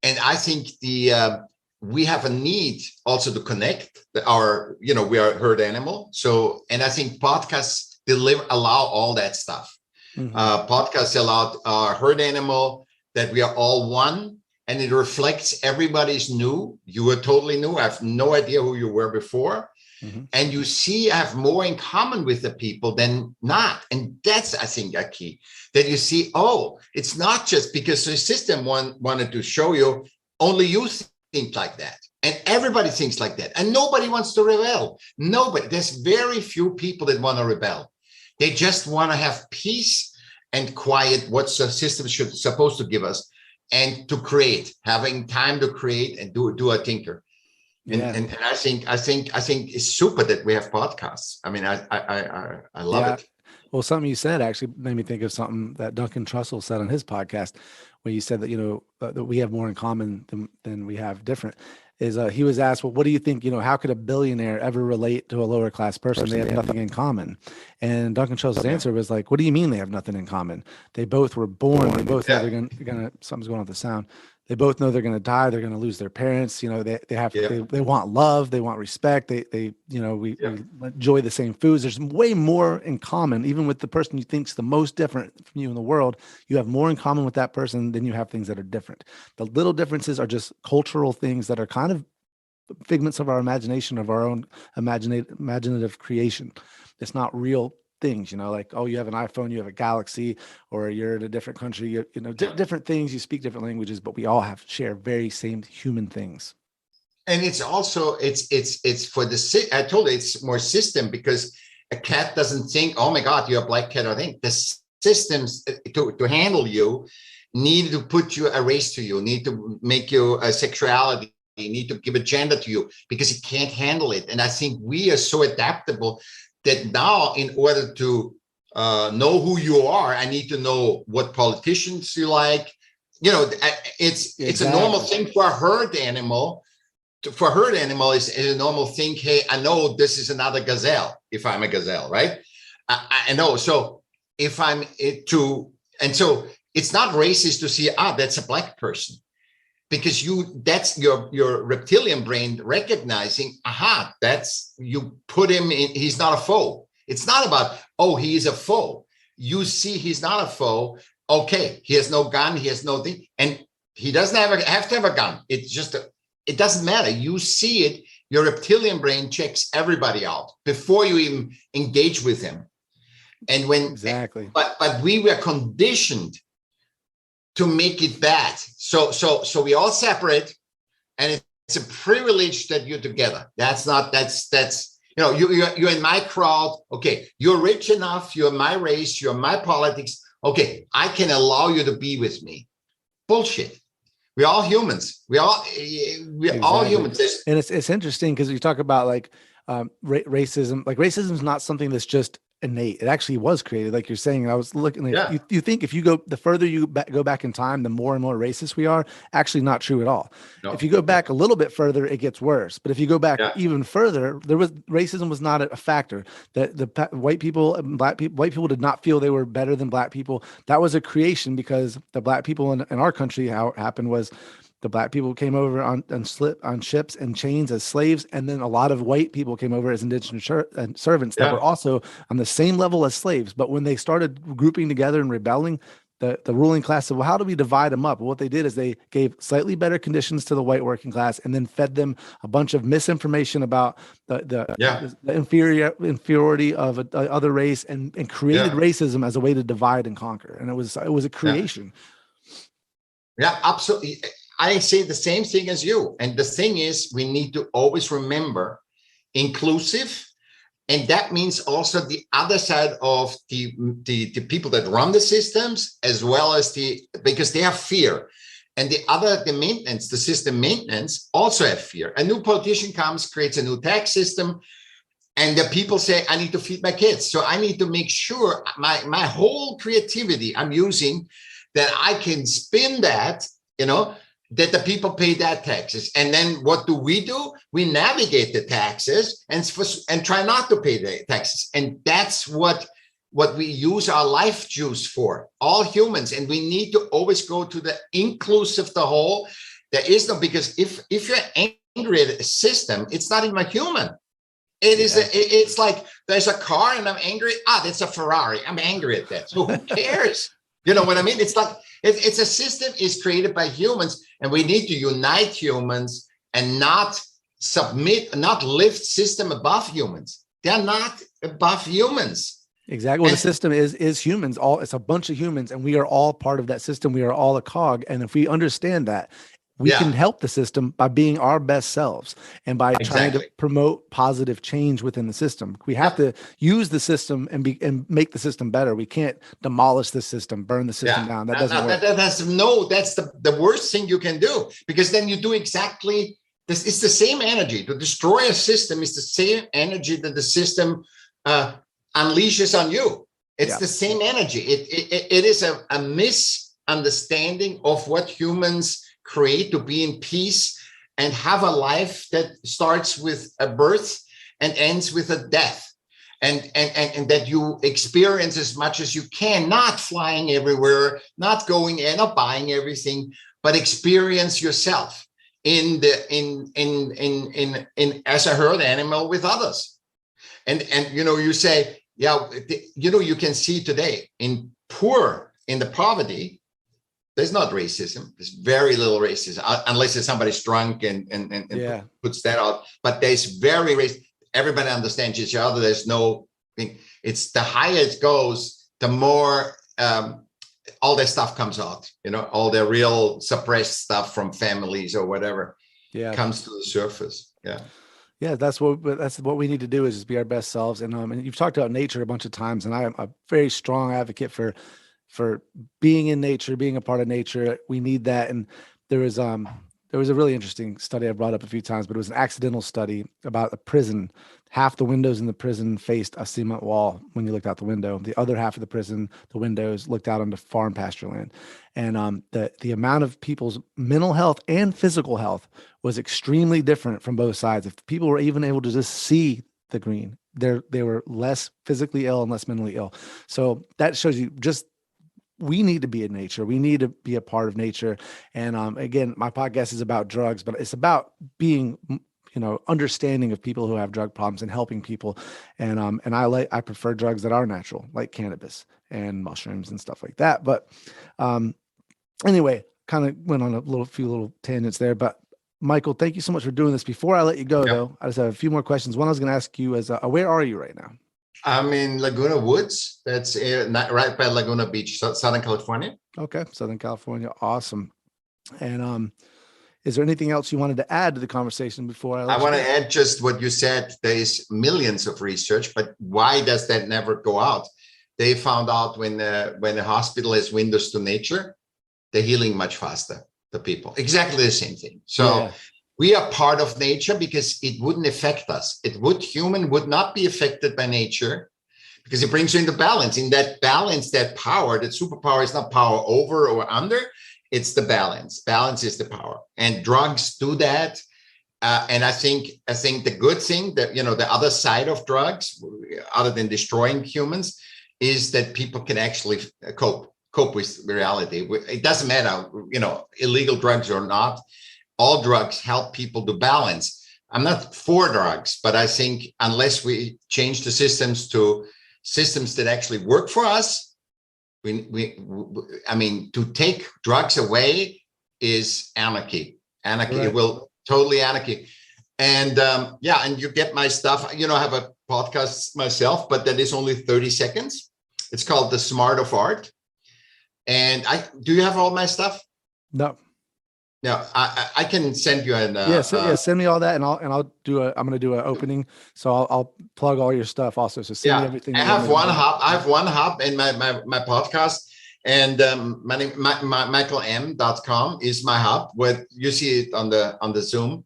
And I think we have a need also to connect we are a herd animal. So, and I think podcasts allow all that stuff. Mm-hmm. Podcasts allow our herd animal, that we are all one, and it reflects everybody's new. You were totally new. I have no idea who you were before. Mm-hmm. And you see, I have more in common with the people than not. And that's, I think, a key, that you see, oh, it's not just because the system wanted to show you only you think like that. And everybody thinks like that. And nobody wants to rebel. Nobody. There's very few people that want to rebel. They just want to have peace and quiet, what the system supposed to give us, and to create, having time to create and do a tinker. And I think it's super that we have podcasts. I mean, I love it. Well, something you said actually made me think of something that Duncan Trussell said on his podcast, when you said that, that we have more in common than we have different. Is he was asked, well, what do you think, how could a billionaire ever relate to a lower class person? They have nothing in common. And Duncan Trussell's answer was like, what do you mean they have nothing in common? They both were born. They both know they're gonna something's going on with the sound. They both know they're going to die. They're going to lose their parents. They want love. They want respect. We enjoy the same foods. There's way more in common, even with the person you think's the most different from you in the world. You have more in common with that person than you have things that are different. The little differences are just cultural things that are kind of figments of our imagination, of our own imaginative creation. It's not real things, like, oh, you have an iPhone, you have a Galaxy, or you're in a different country, different things, you speak different languages, but we all share very same human things. And it's also, it's for I told you, it's more system, because a cat doesn't think, oh my God, you're a black cat. I think the systems to handle you need to put you a race to you, need to make you a sexuality, need to give a gender to you, because it can't handle it. And I think we are so adaptable that now, in order to know who you are, I need to know what politicians you like. It's a normal thing for a herd animal. For a herd animal, is a normal thing. Hey, I know this is another gazelle. If I'm a gazelle, right? I know. So if I'm and so it's not racist to see, that's a black person, because that's your reptilian brain recognizing, that's, you put him in, he's not a foe. It's not about, oh, he is a foe. You see, he's not a foe. Okay, he has no gun, he has no thing, and he doesn't have to have a gun. It's just, it doesn't matter. You see it, your reptilian brain checks everybody out before you even engage with him. And exactly. But we were conditioned to make it bad. So we all separate, and it's a privilege that you're together. That's you're in my crowd. Okay, you're rich enough. You're my race. You're my politics. Okay, I can allow you to be with me. Bullshit. We're all humans. We're all humans. And it's interesting, because you talk about like racism. Like, racism is not something that's just innate. It actually was created, like you're saying. I was looking, you think if you go, the further you go back in time, the more and more racist we are. Actually not true at all. No. If you go back a little bit further, it gets worse. But if you go back even further, racism was not a factor. That the white people did not feel they were better than black people. That was a creation, because the black people in our country, how it happened was, the black people came over on ships and chains as slaves, and then a lot of white people came over as indentured servants that were also on the same level as slaves. But when they started grouping together and rebelling, the ruling class said, well, how do we divide them up? Well, what they did is they gave slightly better conditions to the white working class, and then fed them a bunch of misinformation about the inferiority of other race, and created racism as a way to divide and conquer. And it was a creation. Yeah, absolutely. I say the same thing as you. And the thing is, we need to always remember inclusive. And that means also the other side of the people that run the systems, as well as because they have fear. And the maintenance, the system maintenance, also have fear. A new politician comes, creates a new tax system, and the people say, I need to feed my kids. So I need to make sure my whole creativity I'm using, that I can spin that, that the people pay that taxes. And then what do? We navigate the taxes and try not to pay the taxes. And that's what we use our life juice for, all humans. And we need to always go to the inclusive, the whole. There is no, because if you're angry at a system, it's not even a human. It's like there's a car and I'm angry. That's a Ferrari. I'm angry at that. So who cares? You know what I mean? It's like it's a system is created by humans, and we need to unite humans and not lift system above humans. They're not above humans. Exactly. Well, the system is humans. It's a bunch of humans, and we are all part of that system. We are all a cog, and if we understand that, we can help the system by being our best selves and by trying to promote positive change within the system. We have to use the system and make the system better. We can't demolish the system, burn the system down. That doesn't work. That's the worst thing you can do, because then you do exactly this. It's the same energy. To destroy a system is the same energy that the system unleashes on you. It's the same energy. It is a misunderstanding of what humans create to be in peace and have a life that starts with a birth and ends with a death, and that you experience as much as you can, not flying everywhere, not going and not buying everything, but experience yourself in as a herd animal with others. And you say, you can see today in the poverty, there's not racism. There's very little racism, unless it's somebody's drunk and puts that out. But there's very racist. Everybody understands each other. There's no thing. It's the higher it goes, the more all that stuff comes out. All the real suppressed stuff from families or whatever comes to the surface. Yeah, that's what we need to do, is just be our best selves. And you've talked about nature a bunch of times, and I am a very strong advocate for being in nature, being a part of nature. We need that. And there was a really interesting study I brought up a few times, but it was an accidental study about a prison. Half the windows in the prison faced a cement wall when you looked out the window. The other half of the prison, the windows looked out onto farm pasture land. And the amount of people's mental health and physical health was extremely different from both sides. If people were even able to just see the green, they were less physically ill and less mentally ill. So that shows you we need to be in nature. We need to be a part of nature. And again, my podcast is about drugs, but it's about being, understanding of people who have drug problems and helping people. And I prefer drugs that are natural, like cannabis and mushrooms and stuff like that. But anyway, kind of went on a few little tangents there. But Michaell, thank you so much for doing this. Before I let you go, though, I just have a few more questions. One I was going to ask you is, where are you right now? I'm in Laguna Woods. That's right by Laguna Beach, Southern California. Okay, Southern California. Awesome. And is there anything else you wanted to add to the conversation before I want to add just what you said. There is millions of research, but why does that never go out? They found out when the hospital has windows to nature, they're healing much faster, the people. Exactly the same thing. So we are part of nature because it wouldn't affect us. Human would not be affected by nature because it brings you into balance. In that balance, that power, that superpower is not power over or under, it's the balance. Balance is the power. And drugs do that. And I think the good thing that, the other side of drugs, other than destroying humans, is that people can actually cope with reality. It doesn't matter, illegal drugs or not. All drugs help people to balance. I'm not for drugs, but I think unless we change the systems to systems that actually work for us, to take drugs away is anarchy. Anarchy will totally anarchy. And and you get my stuff. I have a podcast myself, but that is only 30 seconds. It's called The Smart of Art. And do you have all my stuff? No. No, I can send you an send me all that, and I'm going to do an opening, so I'll plug all your stuff also. So send me everything. I have one hub in my podcast, and my name michaellm.com is my hub, where you see it on the Zoom,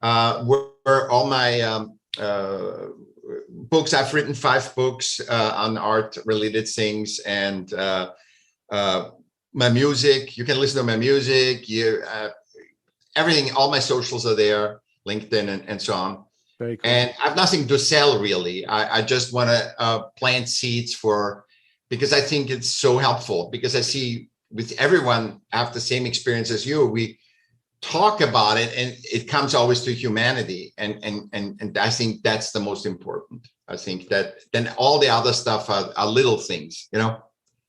where all my books. I've written 5 books on art related things, and my music. You can listen to my music. everything, all my socials are there, LinkedIn and so on. Very cool. And I have nothing to sell really. I just want to plant seeds because I think it's so helpful, because I see with everyone have the same experience as you. We talk about it and it comes always to humanity. And I think that's the most important. I think that then all the other stuff are little things, you know?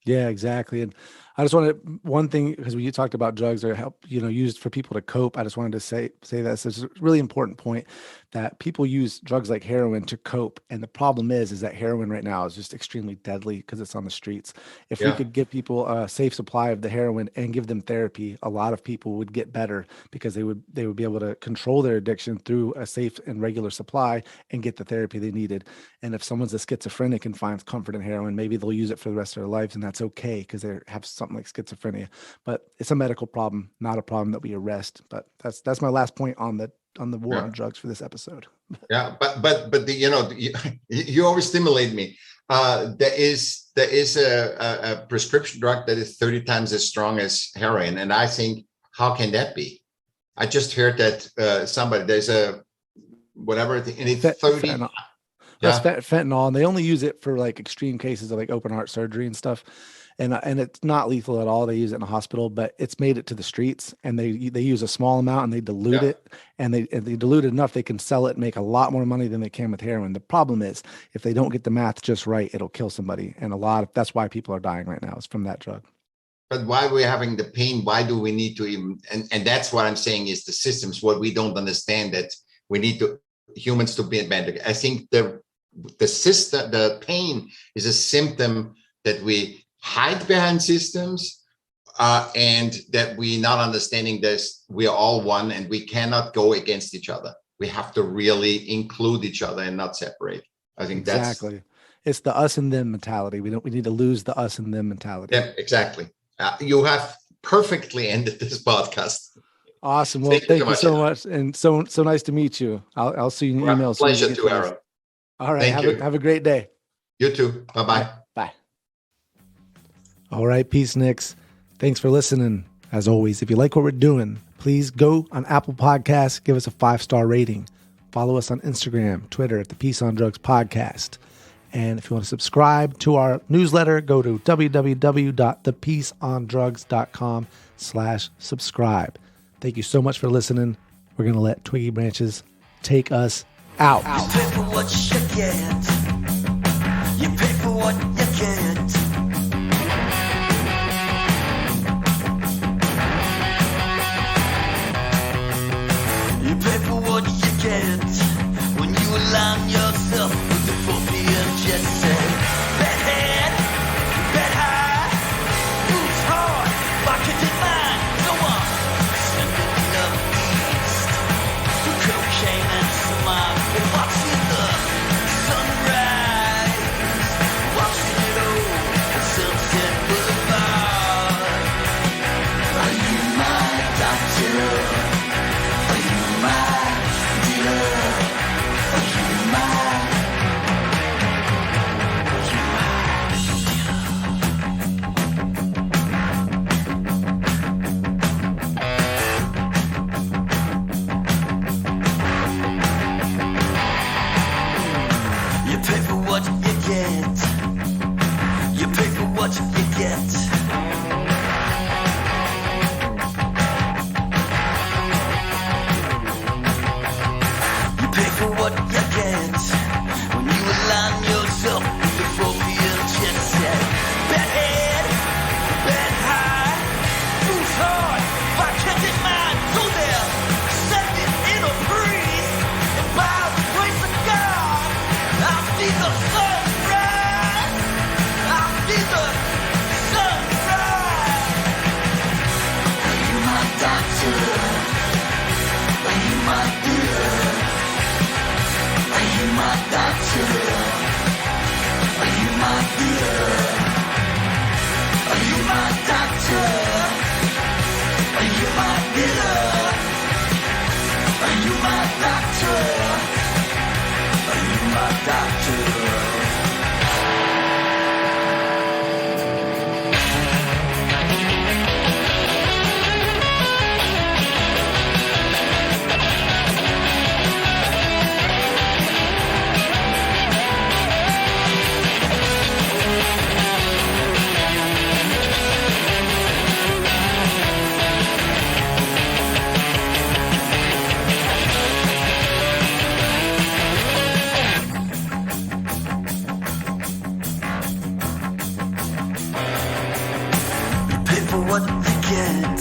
Yeah, exactly. And I just wanted one thing, because you talked about drugs are help, used for people to cope. I just wanted to say this is a really important point, that people use drugs like heroin to cope. And the problem is that heroin right now is just extremely deadly because it's on the streets. If we could give people a safe supply of the heroin and give them therapy, a lot of people would get better, because they would be able to control their addiction through a safe and regular supply and get the therapy they needed. And if someone's a schizophrenic and finds comfort in heroin, maybe they'll use it for the rest of their lives, and that's okay because they have something like schizophrenia. But it's a medical problem, not a problem that we arrest. But that's my last point on the war on drugs for this episode. Yeah, but you always stimulate me. There is a prescription drug that is 30 times as strong as heroin, and I think, how can that be? I just heard that there's a whatever, and it's 30. Fentanyl. That's fentanyl, and they only use it for like extreme cases of like open heart surgery and stuff. And it's not lethal at all. They use it in a hospital, but it's made it to the streets, and they use a small amount and they dilute it, and they dilute it enough they can sell it and make a lot more money than they can with heroin. The problem is, if they don't get the math just right, it'll kill somebody, and that's why people are dying right now, is from that drug. But why we're having the pain? Why do we need to even? And that's what I'm saying is the systems. What we don't understand, that we need humans to be advantage. I think the system, the pain is a symptom that we hide behind systems, and that we not understanding this. We are all one, and we cannot go against each other. We have to really include each other and not separate. I think exactly. It's the us and them mentality. We need to lose the us and them mentality. Yeah, exactly. You have perfectly ended this podcast. Awesome. Well, thank you so much, and so nice to meet you. I'll see you in emails. Pleasure to Aaron. All right. Have a great day. You too. Bye-bye. Bye. All right, Peace Nicks. Thanks for listening. As always, if you like what we're doing, please go on Apple Podcasts, give us a 5-star rating. Follow us on Instagram, Twitter at the Peace on Drugs Podcast. And if you want to subscribe to our newsletter, go to www.thepeaceondrugs.com/subscribe. Thank you so much for listening. We're going to let Twiggy Branches take us out. You pay for what you get. You pay for what you get. You pay for what you get when you align yourself with the appropriate jet set. Bet head, bet high, moves hard, pocket in mind. So on, sending love east through cocaine and smile, and watching the sunrise, watching it all at Sunset Boulevard. Are you my doctor? You pay for what you get. You pay for what you get. You pay for what you get when you align yourself with the appropriate jet set. Bet head, bet high, moves hard, pocket in mind. Go there, send it in a breeze, and by the grace of God, I'll see the sunrise. I'll see the sunrise. Are you my doctor? Are you my dealer? Are you my doctor? Are you my dealer? Are you my doctor? Are you my dealer? Are you my doctor? Are you my doctor? again.